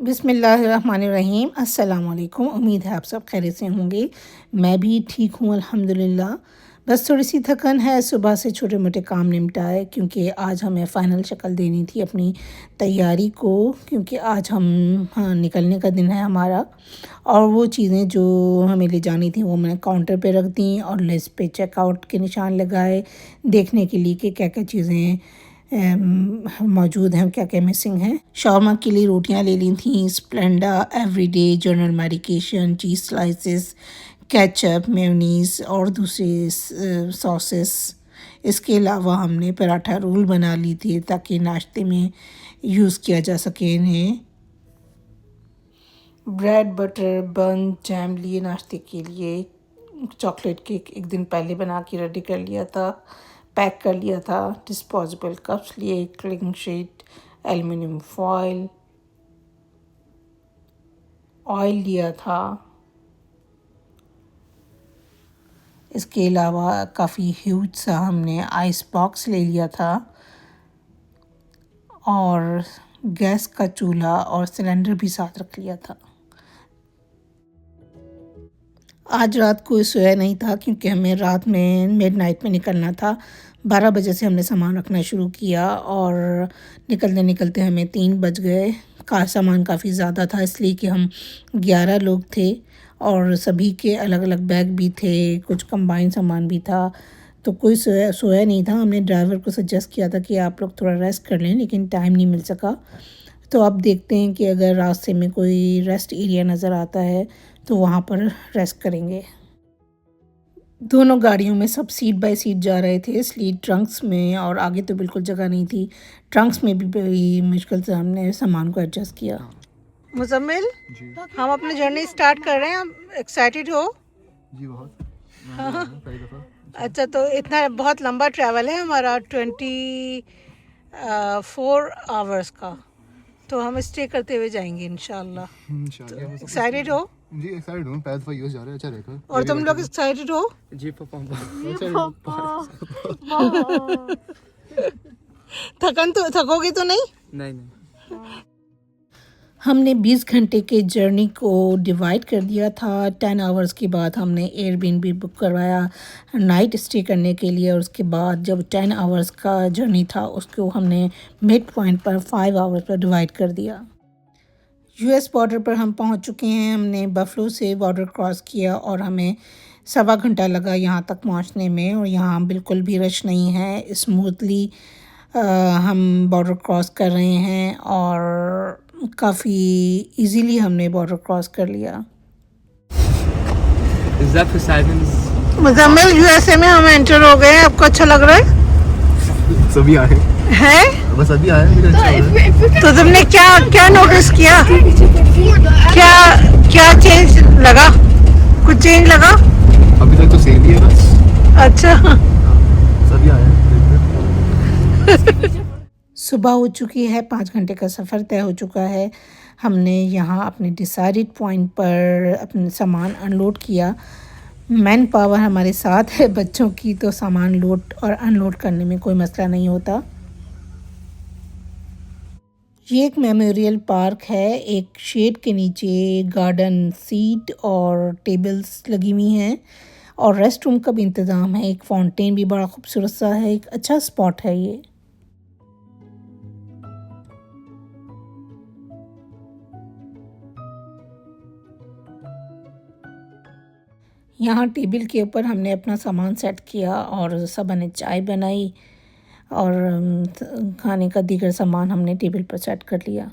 बिस्मिल्लाहिर्रहमानिर्रहीम। अस्सलाम वालेकुम। उम्मीद है आप सब खैरियत से होंगे। मैं भी ठीक हूँ अल्हम्दुलिल्लाह। बस थोड़ी-सी थकन है, सुबह से छोटे-मोटे काम निपटाए क्योंकि आज हमें फ़ाइनल शक्ल देनी थी अपनी तैयारी को, क्योंकि आज हम निकलने का दिन है हमारा। और वो चीज़ें जो हमें ले जानी थी वो मैंने काउंटर पे रख दी और लिस्ट पे चेकआउट के निशान लगाए, देखने के लिए कि क्या-क्या चीज़ें मौजूद हैं, क्या-क्या मिसिंग हैं। शावरमा के लिए रोटियां ले ली थी, स्प्लेंडा, एवरीडे, जनरल मेडिकेशन, चीज़ स्लाइसेस, केचप, मेयोनीज़ और दूसरे सॉसेस। इसके अलावा हमने पराठा रोल बना ली थी ताकि नाश्ते में यूज़ किया जा सके इन्हें। ब्रेड, बटर, बन, जैम लिए नाश्ते के लिए। चॉकलेट केक एक दिन पहले बना के रेडी कर लिया था, पैक कर लिया था। डिस्पोजेबल कप्स लिए, cling sheet, aluminium foil, oil लिया था। इसके अलावा काफ़ी ह्यूज सा हमने आइस बॉक्स ले लिया था और गैस का चूल्हा और सिलेंडर भी साथ रख लिया था। आज रात को सोया नहीं था क्योंकि हमें रात में मिडनाइट में निकलना था। 12 बजे से हमने सामान रखना शुरू किया और निकलते-निकलते हमें 3 बज गए। सामान काफ़ी ज़्यादा था इसलिए कि हम 11 लोग थे और सभी के अलग-अलग बैग भी थे, कुछ कंबाइन सामान भी था, तो कोई सोया नहीं था। हमने ड्राइवर को सजेस्ट किया था कि आप लोग थोड़ा रेस्ट कर लें, लेकिन टाइम नहीं मिल सका। तो अब देखते हैं कि अगर रास्ते में कोई रेस्ट एरिया नज़र आता है तो वहाँ पर रेस्ट करेंगे। दोनों गाड़ियों में सब सीट बाय सीट जा रहे थे, इसलिए ट्रंक्स में और आगे तो बिल्कुल जगह नहीं थी। ट्रंक्स में भी बड़ी मुश्किल से हमने सामान को एडजस्ट किया। मुज़म्मिल, हम अपनी जर्नी स्टार्ट कर रहे हैं। हम एक्साइटेड हो? जी बहुत। हाँ। पहली दफ़ा। अच्छा, तो इतना बहुत लंबा ट्रैवल है हमारा, 4 आवर्स का, तो हम स्टे करते हुए जाएंगे इंशाल्लाह। इंशाल्लाह। एक्साइटेड हो? जी एक्साइटेड हूँ। पहली दफ़ा यूएस जा रहे हैं, अच्छा रहेगा। और तुम लोग एक्साइटेड हो? जी पापा। थकोगे तो नहीं? नहीं। हमने 20 घंटे के जर्नी को डिवाइड कर दिया था। 10 आवर्स के बाद हमने एयरबीएनबी बुक करवाया नाइट स्टे करने के लिए, और उसके बाद जब 10 आवर्स का जर्नी था उसको हमने मिड पॉइंट पर 5 आवर्स पर डिवाइड कर दिया। यूएस बॉर्डर पर हम पहुंच चुके हैं। हमने बफलो से बॉर्डर क्रॉस किया और हमें 1.25 घंटा लगा यहाँ तक पहुँचने में, और यहाँ बिल्कुल भी रश नहीं है। स्मूथली हम बॉर्डर क्रॉस कर रहे हैं और काफ़ी इजीली हमने बॉर्डर क्रॉस कर लिया। मुज़म्मिल, यूएसए में हम एंटर हो गए। आपको अच्छा लग रहा है? सभी आए हैं? बस अभी आए, मुझे अच्छा लग रहा है। तो तुमने क्या नोटिस किया? क्या चेंज लगा? कुछ चेंज लगा? अभी तक तो सेम ही है बस। अच्छा। सभी आए हैं। सुबह हो चुकी है, 5 घंटे का सफ़र तय हो चुका है। हमने यहाँ अपने डिसाइडेड पॉइंट पर अपने सामान अनलोड किया। मैन पावर हमारे साथ है बच्चों की, तो सामान लोड और अनलोड करने में कोई मसला नहीं होता। ये एक मेमोरियल पार्क है। एक शेड के नीचे गार्डन सीट और टेबल्स लगी हुई हैं और रेस्ट रूम का भी इंतज़ाम है। एक फाउंटेन भी बड़ा खूबसूरत सा है। एक अच्छा स्पॉट है ये। यहाँ टेबल के ऊपर हमने अपना सामान सेट किया और सब ने चाय बनाई और खाने का दीगर सामान हमने टेबल पर सेट कर लिया।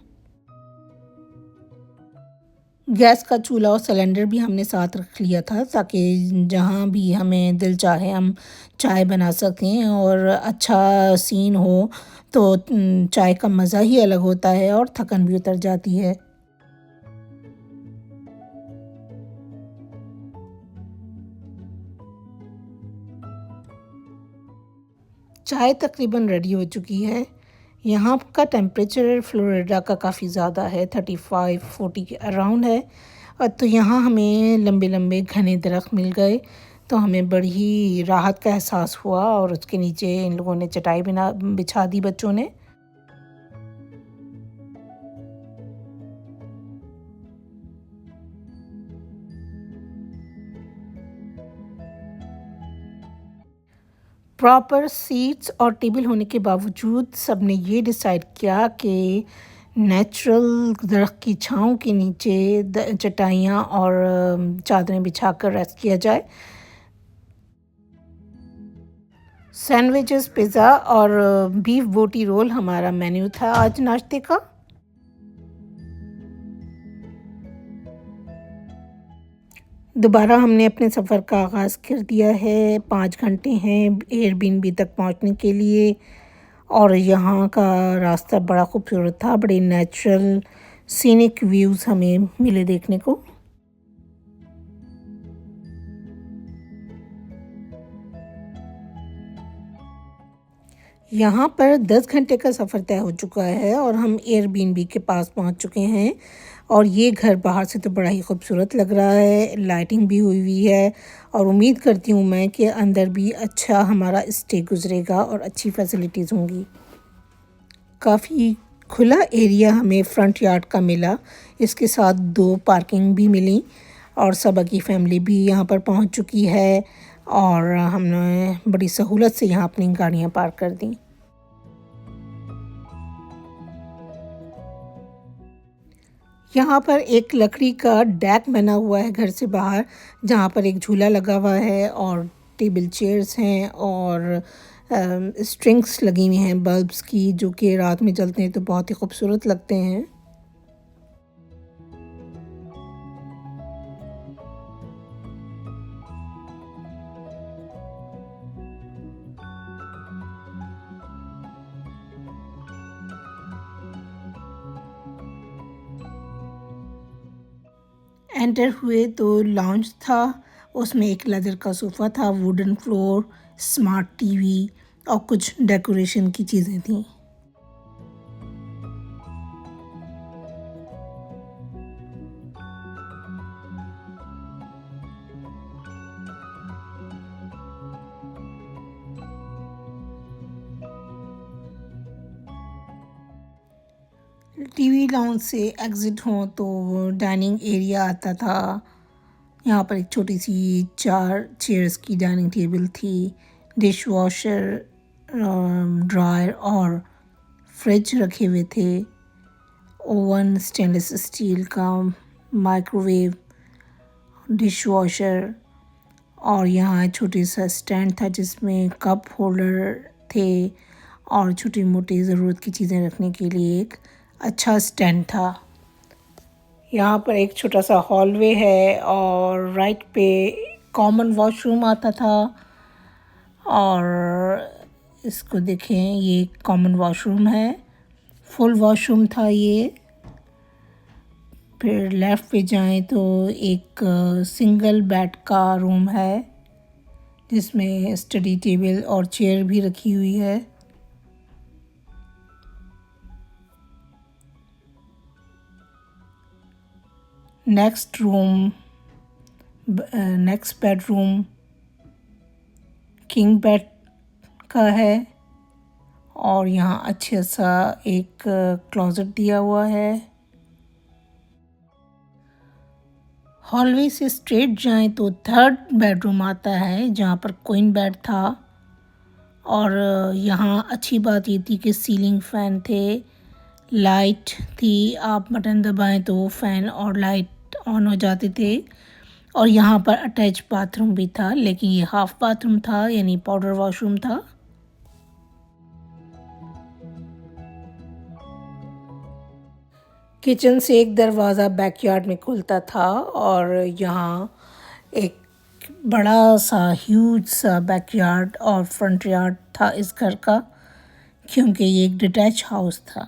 गैस का चूल्हा और सिलेंडर भी हमने साथ रख लिया था ताकि जहाँ भी हमें दिल चाहे हम चाय बना सकें और अच्छा सीन हो, तो चाय का मज़ा ही अलग होता है और थकन भी उतर जाती है। चाय तकरीबन रेडी हो चुकी है। यहाँ का टेम्परेचर फ्लोरिडा का काफ़ी ज़्यादा है, 35-40 के अराउंड है। और तो यहाँ हमें लंबे लंबे घने दरख्त मिल गए, तो हमें बड़ी राहत का एहसास हुआ और उसके नीचे इन लोगों ने चटाई बिछा दी बच्चों ने। प्रॉपर सीट्स और टेबल होने के बावजूद सब ने ये डिसाइड किया कि नेचुरल दरख्त की छाँव के नीचे चटाइयाँ और चादरें बिछाकर रेस्ट किया जाए। सैंडविचेस, पिज़्ज़ा और बीफ बोटी रोल हमारा मेन्यू था आज नाश्ते का। दोबारा हमने अपने सफ़र का आगाज़ कर दिया है। 5 घंटे हैं एयरबीएनबी तक पहुंचने के लिए और यहाँ का रास्ता बड़ा खूबसूरत था। बड़े नेचुरल सीनिक व्यूज़ हमें मिले देखने को। यहाँ पर 10 घंटे का सफ़र तय हो चुका है और हम एयरबीएनबी के पास पहुँच चुके हैं और ये घर बाहर से तो बड़ा ही खूबसूरत लग रहा है। लाइटिंग भी हुई है और उम्मीद करती हूँ मैं कि अंदर भी अच्छा हमारा स्टे गुजरेगा और अच्छी फैसिलिटीज़ होंगी। काफ़ी खुला एरिया हमें फ्रंट यार्ड का मिला। इसके साथ 2 पार्किंग भी मिली और सबा की फैमिली भी यहाँ पर पहुँच चुकी है और हमने बड़ी सहूलत से यहाँ अपनी गाड़ियाँ पार्क कर दी। यहाँ पर एक लकड़ी का डेक बना हुआ है घर से बाहर, जहाँ पर एक झूला लगा हुआ है और टेबल चेयर्स हैं और स्ट्रिंग्स लगी हुई हैं बल्ब्स की, जो कि रात में जलते हैं तो बहुत ही खूबसूरत लगते हैं। एंटर हुए तो लॉन्च था, उसमें एक लेदर का सोफ़ा था, वुडन फ्लोर, स्मार्ट टीवी और कुछ डेकोरेशन की चीज़ें थीं। टीवी लाउंज से एग्ज़िट हों तो डाइनिंग एरिया आता था। यहाँ पर एक छोटी सी 4 चेयर्स की डाइनिंग टेबल थी, डिश वॉशर, ड्रायर और फ्रिज रखे हुए थे, ओवन स्टेनलेस स्टील का, माइक्रोवेव, डिश वॉशर और यहाँ छोटी सा स्टैंड था जिसमें कप होल्डर थे और छोटी मोटी ज़रूरत की चीज़ें रखने के लिए एक अच्छा स्टैंड था। यहाँ पर एक छोटा सा हॉलवे है और राइट पे कॉमन वॉशरूम आता था और इसको देखें, ये कॉमन वॉशरूम है, फुल वॉशरूम था ये। फिर लेफ़्ट पे जाएं तो एक सिंगल बेड का रूम है जिसमें स्टडी टेबल और चेयर भी रखी हुई है। नेक्स्ट बेडरूम किंग बेड का है और यहाँ अच्छा सा एक क्लोजेट दिया हुआ है। हॉलवे से स्ट्रेट जाएं तो 3rd बेडरूम आता है जहाँ पर क्वीन बेड था और यहाँ अच्छी बात ये थी कि सीलिंग फ़ैन थे, लाइट थी, आप बटन दबाएं तो फ़ैन और लाइट ऑन हो जाते थे और यहाँ पर अटैच बाथरूम भी था, लेकिन ये हाफ बाथरूम था यानी पाउडर वॉशरूम था। किचन से एक दरवाज़ा बैकयार्ड में खुलता था और यहाँ एक बड़ा सा ह्यूज सा बैकयार्ड और फ्रंट यार्ड था इस घर का, क्योंकि ये एक डिटैच हाउस था।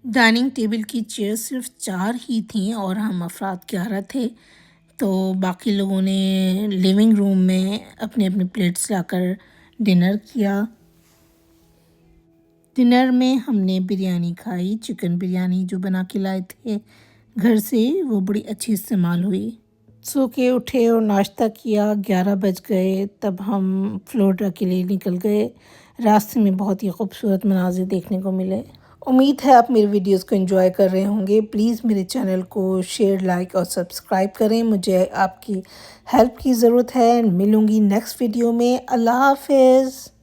डाइनिंग टेबल की चेयर सिर्फ 4 ही थीं और हम अफराद 11 थे, तो बाकी लोगों ने लिविंग रूम में अपने अपने प्लेट्स लाकर डिनर किया। डिनर में हमने बिरयानी खाई, चिकन बिरयानी जो बना के लाए थे घर से, वो बड़ी अच्छी इस्तेमाल हुई। सो के उठे और नाश्ता किया, 11 बज गए, तब हम फ्लोरिडा के लिए निकल गए। रास्ते में बहुत ही खूबसूरत मनाज़िर देखने को मिले। उम्मीद है आप मेरे वीडियोस को एंजॉय कर रहे होंगे। प्लीज़ मेरे चैनल को शेयर, लाइक और सब्सक्राइब करें। मुझे आपकी हेल्प की ज़रूरत है। मिलूँगी नेक्स्ट वीडियो में। अल्लाह हाफ़िज़।